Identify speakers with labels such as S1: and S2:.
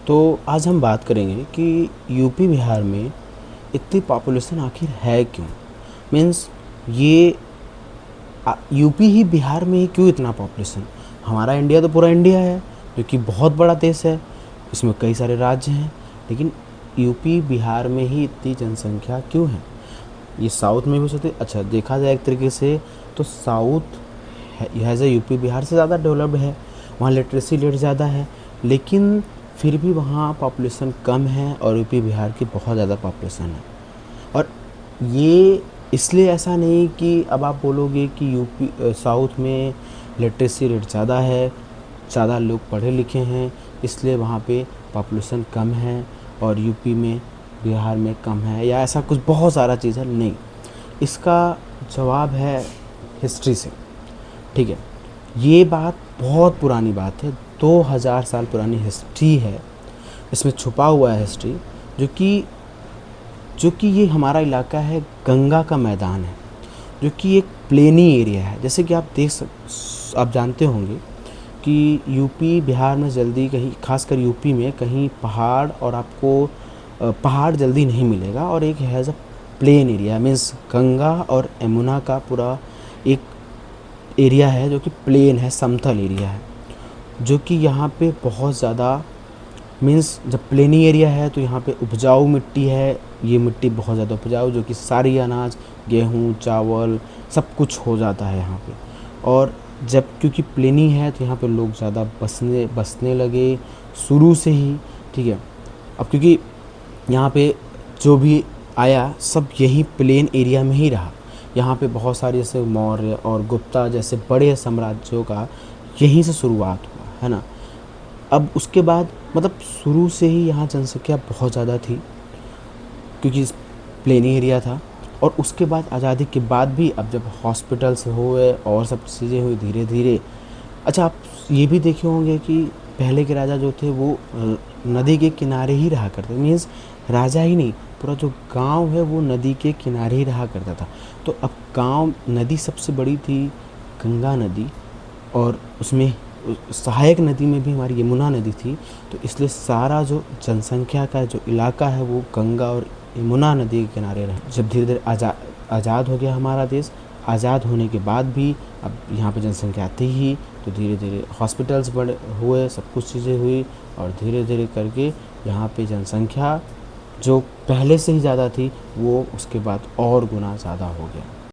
S1: तो आज हम बात करेंगे कि यूपी बिहार में इतनी पॉपुलेशन आखिर है क्यों। मीन्स ये यूपी ही बिहार में ही क्यों इतना पॉपुलेशन। हमारा इंडिया तो पूरा इंडिया है जो कि बहुत बड़ा देश है, इसमें कई सारे राज्य हैं, लेकिन यूपी बिहार में ही इतनी जनसंख्या क्यों है। ये साउथ में भी हो सकती है। अच्छा, देखा जाए एक तरीके से तो south has a UP Bihar से ज़्यादा डेवलप्ड है, वहाँ लिटरेसी रेट ज़्यादा है, लेकिन फिर भी वहाँ पॉपुलेशन कम है और यूपी बिहार की बहुत ज़्यादा पॉपुलेशन है। और ये इसलिए ऐसा नहीं कि अब आप बोलोगे कि यूपी साउथ में लिटरेसी रेट ज़्यादा है, ज़्यादा लोग पढ़े लिखे हैं, इसलिए वहाँ पे पॉपुलेशन कम है और यूपी में बिहार में कम है, या ऐसा कुछ बहुत सारा चीज़ है। नहीं, इसका जवाब है हिस्ट्री से। ठीक है, ये बात बहुत पुरानी बात है, 2000 साल पुरानी हिस्ट्री है, इसमें छुपा हुआ है हिस्ट्री, जो कि ये हमारा इलाका है, गंगा का मैदान है, जो कि एक प्लेनी एरिया है। जैसे कि आप जानते होंगे कि यूपी बिहार में जल्दी कहीं, खासकर यूपी में कहीं पहाड़ और आपको पहाड़ जल्दी नहीं मिलेगा, और एक has a plain area, means Ganga और यमुना का पूरा एक एरिया है जो कि प्लेन है, समतल एरिया है, जो कि यहाँ पे बहुत ज़्यादा, मीन्स जब प्लेनी एरिया है तो यहाँ पे उपजाऊ मिट्टी है, ये मिट्टी बहुत ज़्यादा उपजाऊ, जो कि सारी अनाज, गेहूँ, चावल सब कुछ हो जाता है यहाँ पे। और जब क्योंकि प्लेनी है तो यहाँ पे लोग ज़्यादा बसने लगे शुरू से ही। ठीक है, अब क्योंकि यहाँ पे जो भी आया सब यही प्लेन एरिया में ही रहा, यहाँ पे बहुत सारे जैसे मौर्य और गुप्ता जैसे बड़े साम्राज्यों का यहीं से शुरुआत हुआ है ना। अब उसके बाद मतलब शुरू से ही यहाँ जनसंख्या बहुत ज़्यादा थी क्योंकि प्लेनी एरिया था, और उसके बाद आज़ादी के बाद भी अब जब हॉस्पिटल्स हुए और सब चीज़ें हुई धीरे धीरे। अच्छा, आप ये भी देखे होंगे कि पहले के राजा जो थे वो नदी के किनारे ही रहा करते, मीन्स राजा ही नहीं, पूरा जो गांव है वो नदी के किनारे ही रहा करता था। तो अब गांव, नदी सबसे बड़ी थी गंगा नदी, और उसमें सहायक नदी में भी हमारी यमुना नदी थी, तो इसलिए सारा जो जनसंख्या का जो इलाका है वो गंगा और यमुना नदी के किनारे रहे। जब धीरे धीरे आज़ाद हो गया हमारा देश, आज़ाद होने के बाद भी अब यहाँ पे जनसंख्या आती ही, तो धीरे धीरे हॉस्पिटल्स बड़े हुए, सब कुछ चीज़ें हुई, और धीरे धीरे करके यहाँ पे जनसंख्या जो पहले से ही ज़्यादा थी वो उसके बाद और गुना ज़्यादा हो गया।